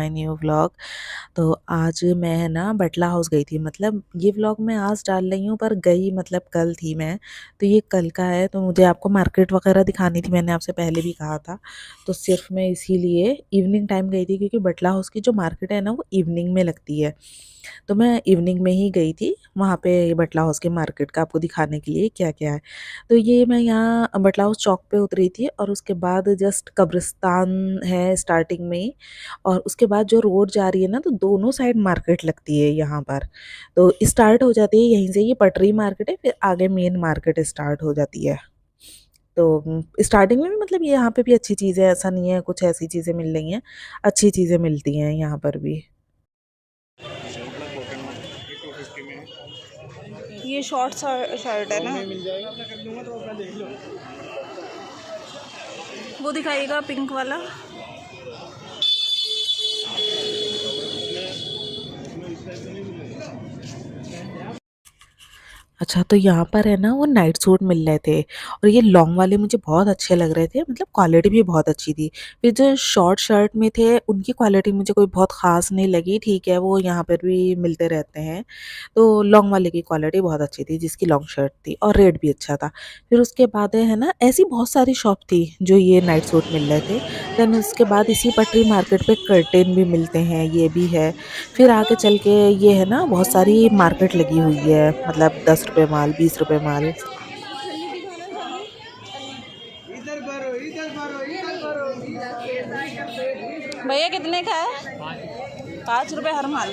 My new vlog. तो आज मैं है ना बटला हाउस गई थी। मतलब ये व्लॉग मैं आज डाल रही हूँ पर गई मतलब कल थी मैं। तो ये कल का है, तो मुझे आपको मार्केट वगैरह दिखानी थी, मैंने आपसे पहले भी कहा था। तो सिर्फ मैं इसीलिए इवनिंग टाइम गई थी, क्योंकि बटला हाउस की जो मार्केट है ना वो इवनिंग में लगती है। तो मैं इवनिंग में ही गई थी वहाँ पे बटला हाउस के मार्केट का आपको दिखाने के लिए क्या क्या है। तो ये मैं यहाँ बटला हाउस चौक पे उतरी थी और उसके बाद जस्ट कब्रिस्तान है स्टार्टिंग में ही। और उसके बाद जो रोड जा रही है ना, तो दोनों साइड मार्केट लगती है यहाँ पर। तो स्टार्ट हो जाती है यहीं से, ये पटरी मार्केट है, फिर आगे मेन मार्केट स्टार्ट हो जाती है। तो स्टार्टिंग में भी मतलब ये यहाँ पे भी अच्छी चीज़ें, ऐसा नहीं है कुछ ऐसी चीज़ें मिल रही हैं, अच्छी चीज़ें मिलती हैं यहाँ पर भी। ये शॉर्ट शर्ट है ना, वो दिखाइएगा पिंक वाला। अच्छा, तो यहाँ पर है ना वो नाइट सूट मिल रहे थे और ये लॉन्ग वाले मुझे बहुत अच्छे लग रहे थे, मतलब क्वालिटी भी बहुत अच्छी थी। फिर जो शॉर्ट शर्ट में थे उनकी क्वालिटी मुझे कोई बहुत ख़ास नहीं लगी, ठीक है वो यहाँ पर भी मिलते रहते हैं। तो लॉन्ग वाले की क्वालिटी बहुत अच्छी थी, जिसकी लॉन्ग शर्ट थी, और रेट भी अच्छा था। फिर उसके बाद है ना ऐसी बहुत सारी शॉप थी जो ये नाइट सूट मिल रहे थे। देन उसके बाद इसी पटरी मार्केट पे कर्टेन भी मिलते हैं, ये भी है। फिर आगे चल के ये है ना बहुत सारी मार्केट लगी हुई है, मतलब 10 रुपये माल, 20 रुपये माल। भैया कितने का है? 5 रुपये हर माल।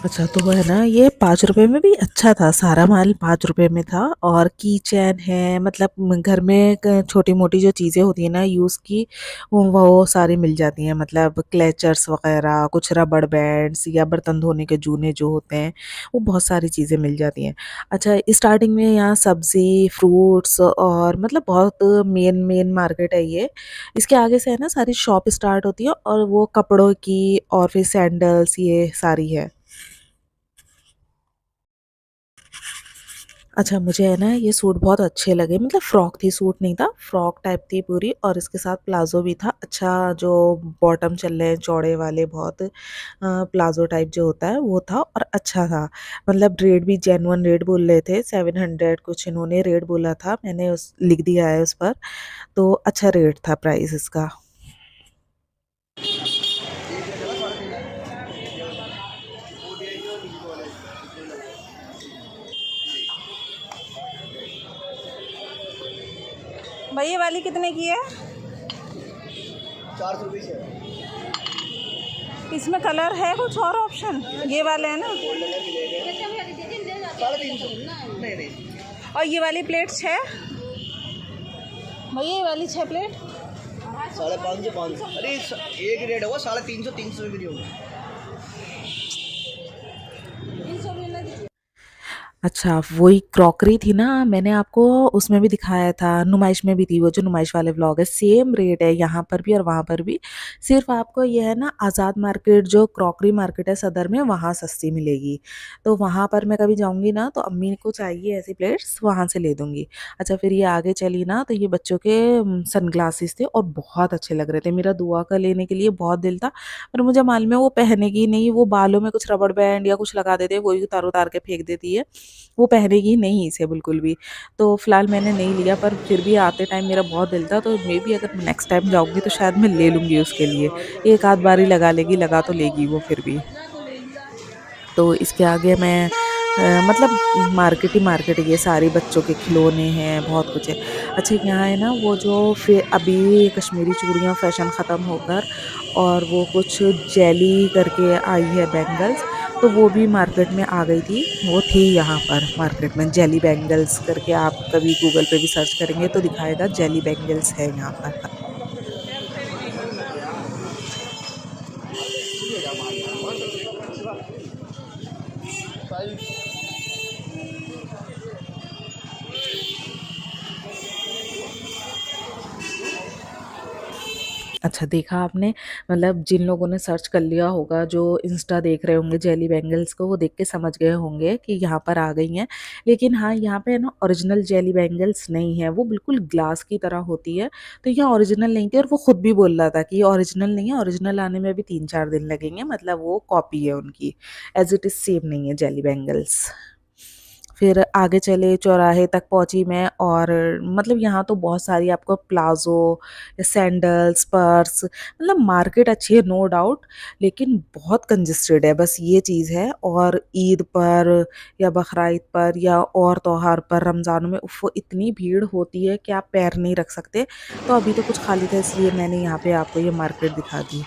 अच्छा, तो वो है ना ये 5 रुपए में भी अच्छा था, सारा माल 5 रुपए में था। और की चैन है, मतलब घर में छोटी मोटी जो चीज़ें होती है ना यूज़ की, वो सारी मिल जाती हैं। मतलब क्लेचर्स वगैरह, कुछ रबड़ बैंड्स या बर्तन धोने के जूने जो होते हैं, वो बहुत सारी चीज़ें मिल जाती हैं। अच्छा, स्टार्टिंग में यहाँ सब्ज़ी, फ्रूट्स और मतलब बहुत मेन मेन मार्केट है ये। इसके आगे से है ना सारी शॉप स्टार्ट होती है, और वो कपड़ों की और फिर सैंडल्स ये सारी है। अच्छा, मुझे है ना ये सूट बहुत अच्छे लगे, मतलब फ्रॉक थी, सूट नहीं था, फ्रॉक टाइप थी पूरी, और इसके साथ प्लाज़ो भी था। अच्छा, जो बॉटम चल रहे हैं चौड़े वाले बहुत, प्लाज़ो टाइप जो होता है वो था, और अच्छा था। मतलब रेट भी जेन्युइन रेट बोल रहे थे, 700 कुछ इन्होंने रेट बोला था, मैंने उस लिख दिया है उस पर। तो अच्छा रेट था प्राइस इसका। भैया वाली कितने की है? 420 है। इसमें कलर है कुछ और ऑप्शन? ये वाले है ना? 350। नहीं नहीं, और ये वाली प्लेट 6? भैया ये वाली 6 प्लेट 550 500। अरे एक रेट होगा 350 300 भी नहीं होगा। अच्छा, वही क्रॉकरी थी ना, मैंने आपको उसमें भी दिखाया था, नुमाइश में भी थी, वो जो नुमाइश वाले व्लॉग है, सेम रेट है यहाँ पर भी और वहाँ पर भी। सिर्फ आपको ये है ना आज़ाद मार्केट जो क्रॉकरी मार्केट है सदर में, वहाँ सस्ती मिलेगी। तो वहाँ पर मैं कभी जाऊँगी ना, तो अम्मी को चाहिए ऐसी प्लेट्स, वहाँ से ले दूँगी। अच्छा, फिर ये आगे चली ना, तो ये बच्चों के सनग्लासेस थे और बहुत अच्छे लग रहे थे। मेरा दुआ का लेने के लिए बहुत दिल था, पर मुझे मालूम है वो पहनेगी नहीं, वो बालों में कुछ रबड़ बैंड या कुछ लगा देते हैं, वही उतार उतार के फेंक देती है, वो पहनेगी नहीं इसे बिल्कुल भी। तो फिलहाल मैंने नहीं लिया, पर फिर भी आते टाइम मेरा बहुत दिल था, तो मे बी अगर नेक्स्ट टाइम जाऊँगी तो शायद मैं ले लूँगी उसके लिए। एक आध बार ही लगा लेगी, लगा तो लेगी वो फिर भी। तो इसके आगे मैं मतलब मार्केट ही मार्केट है, ये सारे बच्चों के खिलौने हैं, बहुत कुछ है। अच्छा, यहाँ है ना वो जो फिर अभी कश्मीरी चूड़ियाँ फैशन ख़त्म होकर, और वो कुछ जेली करके आई है बैंगल्स, तो वो भी मार्केट में आ गई थी, वो थी यहाँ पर मार्केट में जेली बैंगल्स करके। आप कभी गूगल पे भी सर्च करेंगे तो दिखाएगा जेली बैंगल्स है यहाँ पर। अच्छा देखा आपने, मतलब जिन लोगों ने सर्च कर लिया होगा, जो इंस्टा देख रहे होंगे जेली बैंगल्स को, वो देख के समझ गए होंगे कि यहाँ पर आ गई हैं। लेकिन हाँ, यहाँ पे है ना ओरिजिनल जेली बैंगल्स नहीं है, वो बिल्कुल ग्लास की तरह होती है। तो यहाँ ओरिजिनल नहीं थी, और वो खुद भी बोल रहा था कि ये ओरिजिनल नहीं है, ओरिजिनल आने में भी 3-4 दिन लगेंगे, मतलब वो कॉपी है उनकी, एज इट इज़ सेम नहीं है जेली बैंगल्स। फिर आगे चले, चौराहे तक पहुंची मैं, और मतलब यहाँ तो बहुत सारी आपको प्लाज़ो, सैंडल्स, पर्स, मतलब मार्केट अच्छी है नो डाउट, लेकिन बहुत कंजस्टेड है, बस ये चीज़ है। और ईद पर या बकरीद पर या और त्योहार पर, रमज़ानों में उफ़ इतनी भीड़ होती है कि आप पैर नहीं रख सकते। तो अभी तो कुछ खाली था, इसलिए मैंने यहाँ पे आपको ये मार्केट दिखा दी।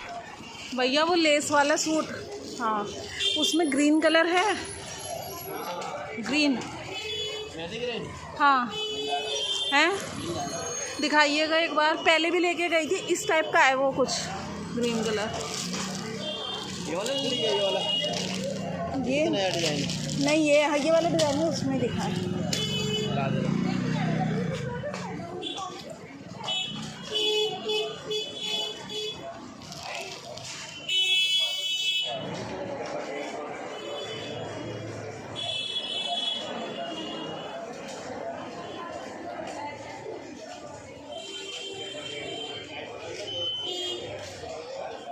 भैया वो लेस वाला सूट, हाँ उसमें ग्रीन कलर है, ग्रीन, हाँ है, दिखाइएगा एक बार। पहले भी लेके गई थी, इस टाइप का है वो कुछ ग्रीन कलर। ये वाला नहीं है, ये वाला ये नया डिजाइन नहीं, ये वाला डिज़ाइन है, उसमें दिखा है। ला दे।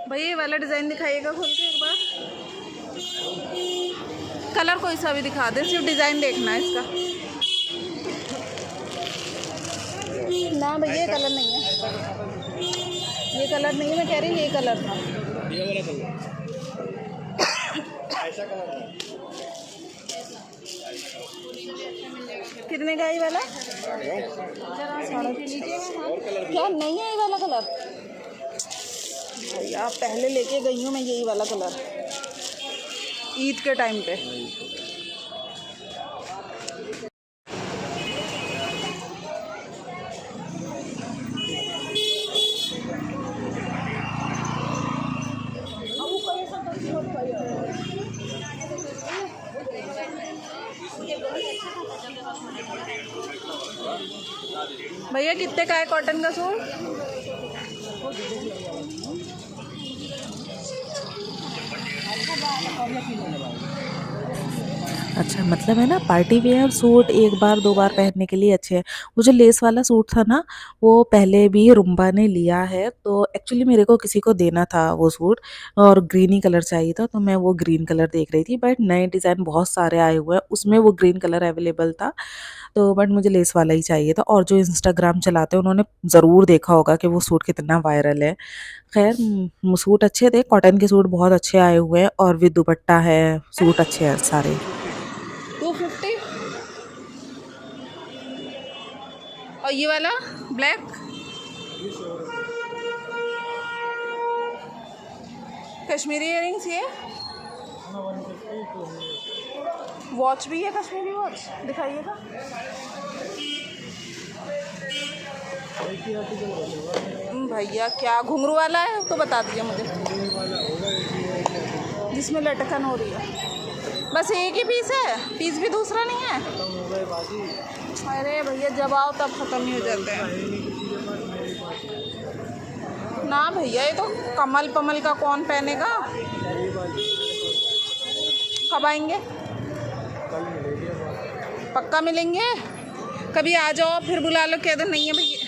भैया ये वाला डिज़ाइन दिखाइएगा खोल के एक बार। कलर कोई सा भी दिखा दे, सिर्फ डिज़ाइन देखना है इसका। ना भैया ये कलर नहीं है, ये कलर नहीं है, मैं कह रही हूँ ये कलर था। ये वाला कलर ऐसा कलर है। कितने का ये वाला? क्या नहीं है ये वाला कलर? भैया पहले लेके गई हूँ मैं यही वाला कलर, ईद के टाइम पे। भैया कितने का है कॉटन का सूट? अच्छा, मतलब है ना पार्टी वेयर सूट एक बार 2 बार पहनने के लिए अच्छे हैं। वो जो लेस वाला सूट था ना, वो पहले भी रुम्बा ने लिया है, तो एक्चुअली मेरे को किसी को देना था वो सूट, और ग्रीन ही कलर चाहिए था, तो मैं वो ग्रीन कलर देख रही थी। बट नए डिज़ाइन बहुत सारे आए हुए हैं, उसमें वो ग्रीन कलर अवेलेबल था, तो बट मुझे लेस वाला ही चाहिए था। और जो इंस्टाग्राम चलाते हैं उन्होंने ज़रूर देखा होगा कि वो सूट कितना वायरल है। खैर सूट अच्छे थे, कॉटन के सूट बहुत अच्छे आए हुए हैं, और विद दुपट्टा है, सूट अच्छे हैं सारे। 250। और ये वाला ब्लैक कश्मीरी इयरिंग्स, ये वॉच भी है, कश्मीरी वॉच दिखाइएगा। भैया क्या घुंघरू वाला है तो बता दीजिए मुझे, जिसमें लटकन हो रही है। बस एक ही पीस है, पीस भी दूसरा नहीं है? अरे भैया जब आओ तब ख़त्म ही हो जाते हैं ना भैया। ये तो कमल पमल का कौन पहनेगा? कब आएंगे? पक्का मिलेंगे? कभी आ जाओ फिर बुला लो, कह दो नहीं है भैया।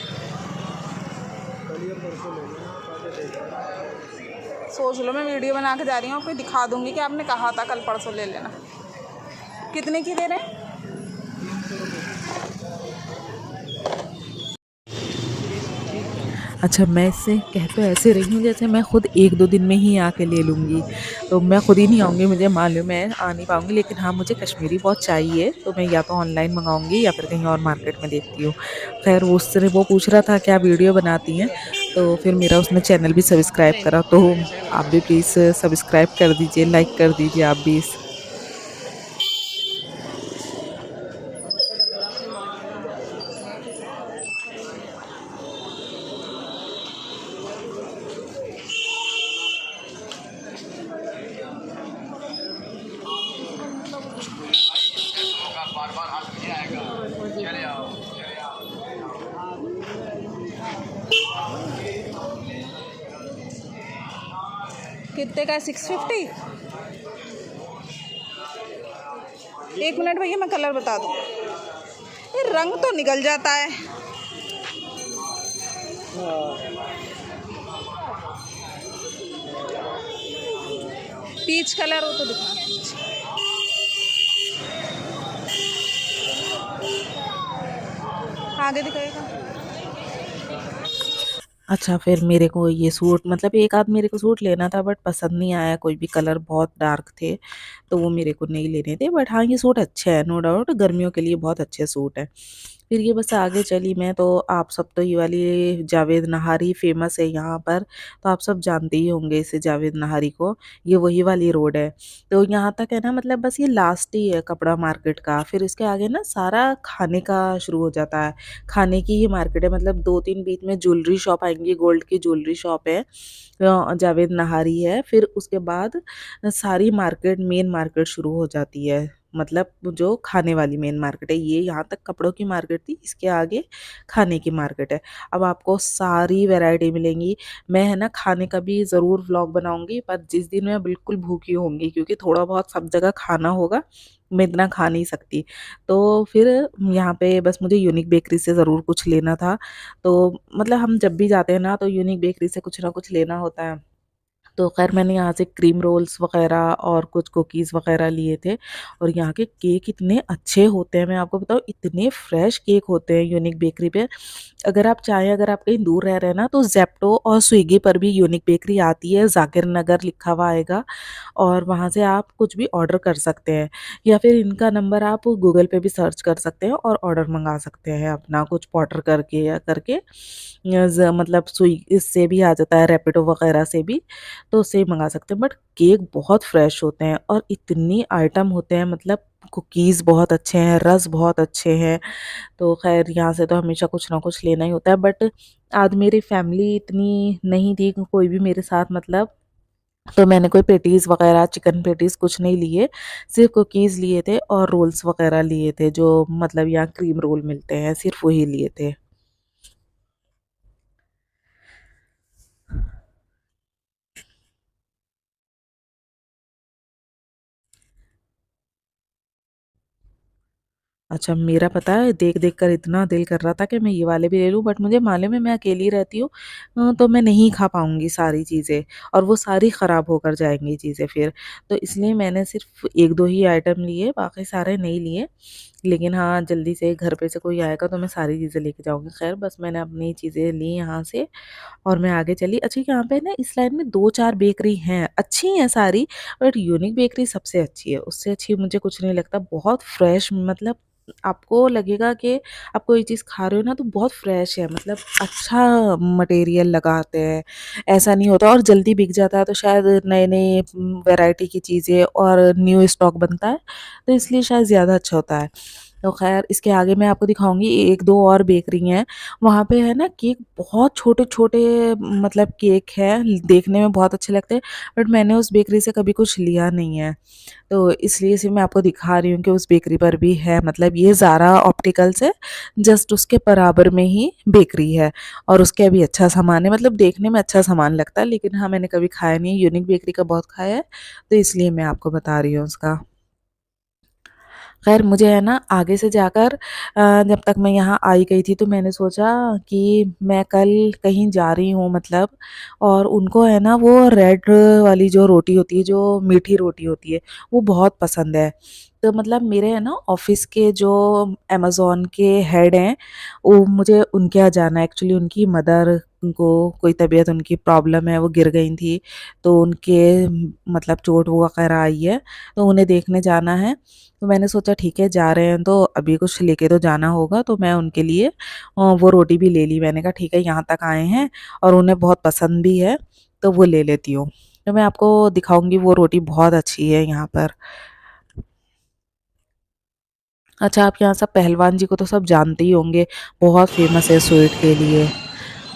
सोच लो मैं वीडियो बना के जा रही हूँ, आपको दिखा दूँगी कि आपने कहा था कल परसों ले लेना। कितने की दे रहे हैं? अच्छा, मैं इससे कह तो ऐसे रही हूँ जैसे मैं खुद 1-2 दिन में ही आके ले लूँगी, तो मैं खुद ही नहीं आऊँगी, मुझे मालूम है आ नहीं पाऊँगी। लेकिन हाँ, मुझे कश्मीरी बहुत चाहिए, तो मैं या तो ऑनलाइन मंगाऊँगी या फिर कहीं और मार्केट में देखती हूँ। खैर उससे वो पूछ रहा था क्या वीडियो बनाती हैं, तो फिर मेरा उसने चैनल भी सब्सक्राइब करा, तो आप भी प्लीज़ सब्सक्राइब कर दीजिए, लाइक कर दीजिए आप भी। बार बार हाथ नहीं आएगा, चले आओ चले आओ। कितने का है? 650। एक मिनट भैया, मैं कलर बता दूँ। ये रंग तो निकल जाता है। पीच कलर हो तो दिखा। पीच आगे दिखाएगा। अच्छा, फिर मेरे को ये सूट मतलब एक आध मेरे को सूट लेना था, बट पसंद नहीं आया, कोई भी कलर बहुत डार्क थे, तो वो मेरे को नहीं लेने थे। बट हाँ, ये सूट अच्छे हैं, नो डाउट, गर्मियों के लिए बहुत अच्छे सूट हैं। फिर ये बस आगे चली मैं, तो आप सब तो ये वाली जावेद नहारी फेमस है यहाँ पर, तो आप सब जानते ही होंगे इसे, जावेद नहारी को। ये वही वाली रोड है। तो यहाँ तक है ना, मतलब बस ये लास्ट ही है कपड़ा मार्केट का। फिर इसके आगे ना सारा खाने का शुरू हो जाता है। खाने की ही मार्केट है, मतलब 2-3 बीच में ज्वेलरी शॉप आएंगी, गोल्ड की ज्वेलरी शॉप है, जावेद नहारी है। फिर उसके बाद सारी मार्केट, मेन मार्केट शुरू हो जाती है, मतलब जो खाने वाली मेन मार्केट है। ये यहाँ तक कपड़ों की मार्केट थी, इसके आगे खाने की मार्केट है। अब आपको सारी वैरायटी मिलेंगी। मैं है ना खाने का भी ज़रूर व्लॉग बनाऊंगी, पर जिस दिन मैं बिल्कुल भूखी होंगी, क्योंकि थोड़ा बहुत सब जगह खाना होगा, मैं इतना खा नहीं सकती। तो फिर यहाँ पे बस मुझे यूनिक बेकरी से ज़रूर कुछ लेना था। तो मतलब हम जब भी जाते हैं ना, तो यूनिक बेकरी से कुछ ना कुछ लेना होता है। तो खैर मैंने यहाँ से क्रीम रोल्स वग़ैरह और कुछ कुकीज़ वग़ैरह लिए थे। और यहाँ के केक इतने अच्छे होते हैं, मैं आपको बताऊँ, इतने फ्रेश केक होते हैं यूनिक बेकरी पे। अगर आप चाहें, अगर आप कहीं दूर रह रहे हैं ना, तो ज़ेप्टो और स्विगी पर भी यूनिक बेकरी आती है, ज़ाकिर नगर लिखा हुआ आएगा, और वहाँ से आप कुछ भी ऑर्डर कर सकते हैं। या फिर इनका नंबर आप गूगल पे भी सर्च कर सकते हैं और ऑर्डर मंगा सकते हैं अपना, कुछ पॉर्टर करके या करके, मतलब इससे भी आ जाता है, रैपिडो वगैरह से भी, तो उससे ही मंगा सकते हैं। बट केक बहुत फ्रेश होते हैं और इतनी आइटम होते हैं, मतलब कुकीज़ बहुत अच्छे हैं, रस बहुत अच्छे हैं। तो खैर यहाँ से तो हमेशा कुछ ना कुछ लेना ही होता है। बट आज मेरी फैमिली इतनी नहीं थी कि कोई भी मेरे साथ, मतलब, तो मैंने कोई पेटीज़ वगैरह, चिकन पेटीज़ कुछ नहीं लिए, सिर्फ कुकीज़ लिए थे और रोल्स वगैरह लिए थे, जो मतलब यहाँ क्रीम रोल मिलते हैं, सिर्फ वही लिए थे। अच्छा, मेरा पता है, देख-देख कर इतना दिल कर रहा था कि मैं ये वाले भी ले लूँ, बट मुझे मालूम है मैं अकेली रहती हूँ, तो मैं नहीं खा पाऊँगी सारी चीज़ें, और वो सारी ख़राब होकर जाएँगी चीज़ें फिर। तो इसलिए मैंने सिर्फ़ 1-2 ही आइटम लिए, बाकी सारे नहीं लिए। लेकिन हाँ, जल्दी से घर पे से कोई आएगा तो मैं सारी चीज़ें लेके जाऊँगी। ख़ैर बस मैंने अपनी चीज़ें ली यहाँ से और मैं आगे चली। अच्छा, यहाँ पे ना इस लाइन में 2-4 बेकरी हैं, अच्छी हैं सारी, बट यूनिक बेकरी सबसे अच्छी है, उससे अच्छी मुझे कुछ नहीं लगता। बहुत फ्रेश, मतलब आपको लगेगा कि आप कोई चीज़ खा रहे हो ना, तो बहुत फ्रेश है, मतलब अच्छा मटेरियल लगाते हैं, ऐसा नहीं होता, और जल्दी बिक जाता है। तो शायद नए-नए वैरायटी की चीज़ें और न्यू स्टॉक बनता है, तो इसलिए शायद ज़्यादा अच्छा होता है। तो ख़ैर इसके आगे मैं आपको दिखाऊँगी 1-2 और बेकरी हैं, वहाँ पे है ना केक बहुत छोटे-छोटे, मतलब केक हैं, देखने में बहुत अच्छे लगते हैं, बट मैंने उस बेकरी से कभी कुछ लिया नहीं है। तो इसलिए सिर्फ़ मैं आपको दिखा रही हूँ कि उस बेकरी पर भी है, मतलब ये ज़ारा ऑप्टिकल्स है, जस्ट उसके बराबर में ही बेकरी है, और उसके भी अच्छा सामान है, मतलब देखने में अच्छा सामान लगता है। लेकिन हाँ, मैंने कभी खाया नहीं है, यूनिक बेकरी का बहुत खाया है, तो इसलिए मैं आपको बता रही हूँ उसका। ख़ैर मुझे है ना आगे से जाकर, जब तक मैं यहाँ आई गई थी, तो मैंने सोचा कि मैं कल कहीं जा रही हूँ, मतलब, और उनको है ना वो रेड वाली जो रोटी होती है, जो मीठी रोटी होती है, वो बहुत पसंद है। तो मतलब मेरे है ना ऑफ़िस के जो अमेज़न के हेड हैं, वो मुझे उनके यहाँ जाना है। एक्चुअली उनकी मदर को कोई तबीयत, उनकी प्रॉब्लम है, वो गिर गई थी, तो उनके मतलब चोट वग़ैरह आई है, तो उन्हें देखने जाना है। तो मैंने सोचा ठीक है, जा रहे हैं तो अभी कुछ लेके तो जाना होगा, तो मैं उनके लिए वो रोटी भी ले ली। मैंने कहा ठीक है, यहाँ तक आए हैं और उन्हें बहुत पसंद भी है, तो वो ले लेती हूँ। तो मैं आपको दिखाऊँगी, वो रोटी बहुत अच्छी है यहाँ पर। अच्छा, आप यहाँ सब पहलवान जी को तो सब जानते ही होंगे, बहुत फ़ेमस है स्वीट के लिए।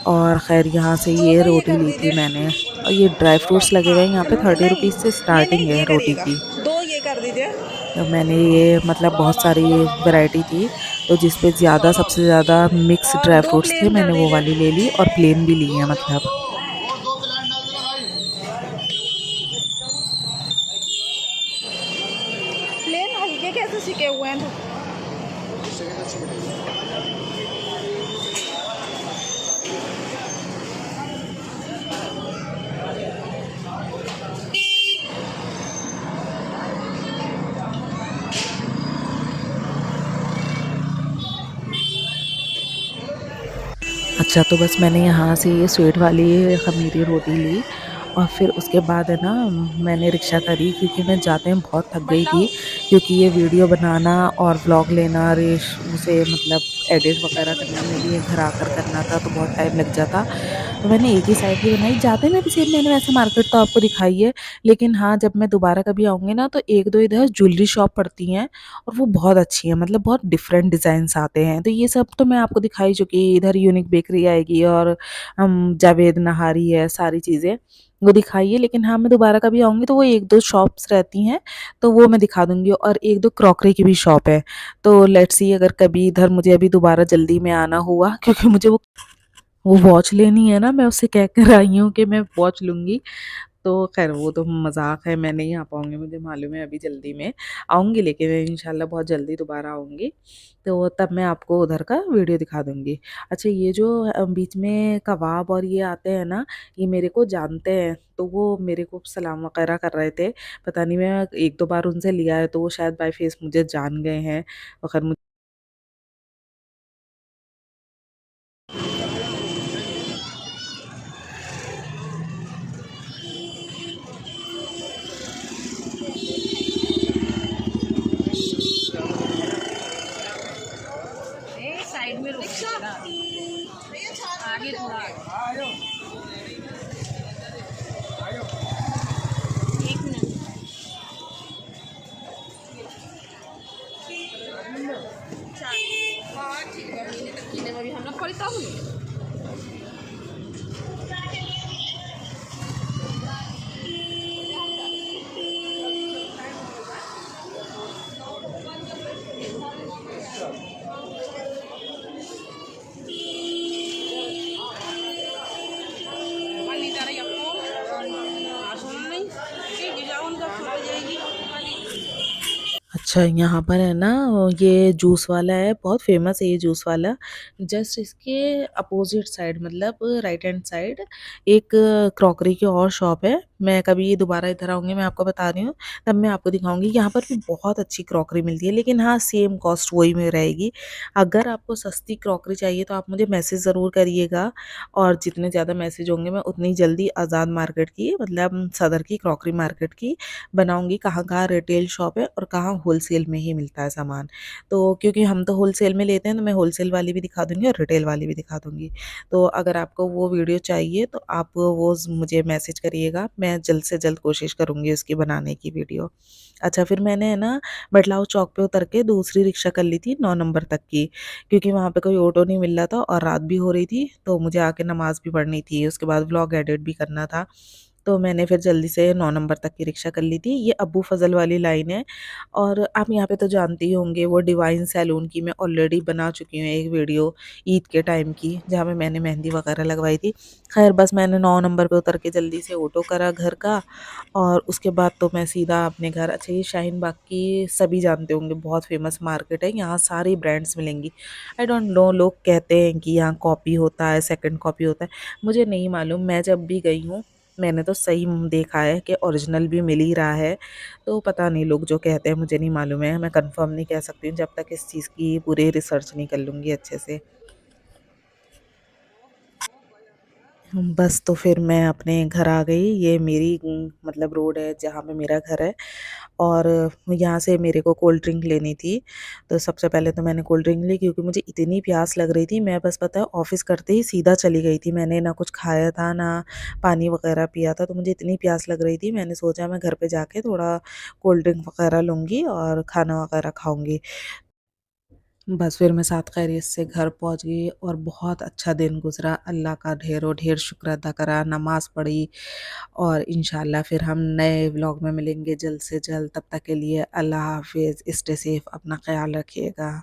और ख़ैर यहाँ से दो ये का ये रोटी कर ली थी दीजिए। मैंने, और ये ड्राई फ्रूट्स लगे हुए हैं यहाँ पे, 30 नहीं, रुपीज़ से ये स्टार्टिंग नहीं, है ये रोटी करिएगा। की। 2 ये कर दीजिए। तो मैंने ये मतलब बहुत सारी वैरायटी थी, तो जिस पे ज़्यादा, सबसे ज़्यादा मिक्स और ड्राई 2 फ्रूट्स थे, प्लेन कर मैंने वो दीजिए। वाली ले ली, और प्लेन भी ली है मतलब। अच्छा, तो बस मैंने यहाँ से ये स्वीट वाली ख़मीरी रोटी ली और फिर उसके बाद है ना मैंने रिक्शा करी, क्योंकि मैं जाते में बहुत थक गई थी, क्योंकि ये वीडियो बनाना और व्लॉग लेना रेश उसे मतलब एडिट वगैरह करना मेरे लिए घर आकर करना था, तो बहुत टाइम लग जाता। तो मैंने एक ही साइड की बनाई, जाते में भी सेम मैंने वैसे मार्केट तो आपको दिखाई है, लेकिन हाँ, जब मैं दोबारा कभी आऊँगी ना तो 1-2 इधर ज्वेलरी शॉप पड़ती हैं और वो बहुत अच्छी हैं, मतलब बहुत डिफरेंट डिज़ाइन्स आते हैं। तो ये सब तो मैं आपको दिखा ही चुकी, इधर यूनिक बेकरी आएगी और जावेद नहारी है, सारी चीज़ें वो दिखाई है। लेकिन हाँ, मैं दोबारा कभी आऊँगी तो वो 1-2 शॉप्स रहती हैं, तो वो मैं दिखा दूँगी, और 1-2 क्रॉकरी की भी शॉप है। तो लेट्स सी अगर कभी इधर मुझे अभी दोबारा जल्दी में आना हुआ, क्योंकि मुझे वो वॉच लेनी है ना, मैं उससे कह कर आई हूँ कि मैं वॉच लूँगी। तो ख़ैर वो तो मज़ाक है, मैं नहीं आ पाऊँगी, मुझे मालूम है अभी जल्दी में आऊँगी, लेकिन इंशाल्लाह बहुत जल्दी दोबारा आऊँगी, तो तब मैं आपको उधर का वीडियो दिखा दूँगी। अच्छा, ये जो बीच में कबाब और ये आते हैं ना, ये मेरे को जानते हैं, तो वो मेरे को सलाम वग़ैरह कर रहे थे। पता नहीं, मैं 1-2 बार उनसे लिया है, तो वो शायद बाय फ़ेस मुझे जान गए हैं और ख़ैर साइड में रोक देना, आगे थोड़ा एक मिनट। हाँ ठीक है, महीने तक कीने में भी हम लोग पड़ता हूँ। अच्छा, यहाँ पर है ना ये जूस वाला है, बहुत फ़ेमस है ये जूस वाला। जस्ट इसके अपोज़िट साइड, मतलब राइट हैंड साइड एक क्रॉकरी की और शॉप है। मैं कभी दोबारा इधर आऊँगी, मैं आपको बता रही हूँ, तब मैं आपको दिखाऊँगी। यहाँ पर भी बहुत अच्छी क्रॉकरी मिलती है, लेकिन हाँ, सेम कॉस्ट वही में रहेगी। अगर आपको सस्ती क्रॉकरी चाहिए तो आप मुझे मैसेज ज़रूर करिएगा, और जितने ज़्यादा मैसेज होंगे मैं उतनी जल्दी आज़ाद मार्केट की, मतलब सदर की क्रॉकरी मार्केट की बनाऊँगी, कहाँ-कहाँ रिटेल शॉप है और कहाँ होलसेल में ही मिलता है सामान। तो क्योंकि हम तो होलसेल में लेते हैं, तो मैं होलसेल वाली भी दिखा दूँगी और रिटेल वाली भी दिखा दूँगी। तो अगर आपको वो वीडियो चाहिए तो आप वो मुझे मैसेज करिएगा, मैं जल्द से जल्द कोशिश करूँगी उसकी बनाने की वीडियो। अच्छा, फिर मैंने है ना बटलाव चौक पे उतर के दूसरी रिक्शा कर ली थी 9 नंबर तक की, क्योंकि वहाँ पे कोई ऑटो नहीं मिल रहा था और रात भी हो रही थी, तो मुझे आके नमाज़ भी पढ़नी थी, उसके बाद व्लॉग एडिट भी करना था। तो मैंने फिर जल्दी से 9 नंबर तक की रिक्शा कर ली थी। ये अब्बू फ़ज़ल वाली लाइन है, और आप यहाँ पे तो जानते ही होंगे, वो डिवाइन सैलून की मैं ऑलरेडी बना चुकी हूँ एक वीडियो ईद के टाइम की, जहाँ पे मैंने मेहंदी वगैरह लगवाई थी। ख़ैर बस मैंने 9 नंबर पे उतर के जल्दी से ऑटो करा घर का, और उसके बाद तो मैं सीधा अपने घर। अच्छा, ये शाहीन बाग की सभी जानते होंगे, बहुत फ़ेमस मार्केट है, यहाँ सारी ब्रांड्स मिलेंगी। आई डोंट नो, लोग कहते हैं कि यहाँ कॉपी होता है, सेकंड कॉपी होता है, मुझे नहीं मालूम। मैं जब भी गई हूँ मैंने तो सही देखा है कि ओरिजिनल भी मिल ही रहा है। तो पता नहीं, लोग जो कहते हैं मुझे नहीं मालूम है, मैं कंफर्म नहीं कह सकती हूँ जब तक इस चीज़ की पूरी रिसर्च नहीं कर लूँगी अच्छे से। बस तो फिर मैं अपने घर आ गई। ये मेरी मतलब रोड है जहाँ पे मेरा घर है, और यहाँ से मेरे को कोल्ड ड्रिंक लेनी थी। तो सबसे पहले तो मैंने कोल्ड ड्रिंक ली, क्योंकि मुझे इतनी प्यास लग रही थी। मैं बस पता है ऑफ़िस करते ही सीधा चली गई थी। मैंने ना कुछ खाया था, ना पानी वग़ैरह पिया था, तो मुझे इतनी प्यास लग रही थी, मैंने सोचा मैं घर पे जाके थोड़ा कोल्ड ड्रिंक वग़ैरह लूँगी और खाना वग़ैरह खाऊँगी। बस फिर मैं साथ खैरियत से घर पहुंच गई और बहुत अच्छा दिन गुजरा। अल्लाह का ढेरों ढेर शुक्र अदा करा, नमाज़ पढ़ी, और इंशाल्लाह फिर हम नए व्लॉग में मिलेंगे जल्द से जल्द। तब तक के लिए अल्लाह हाफ़िज़, स्टे सेफ, अपना ख़्याल रखिएगा।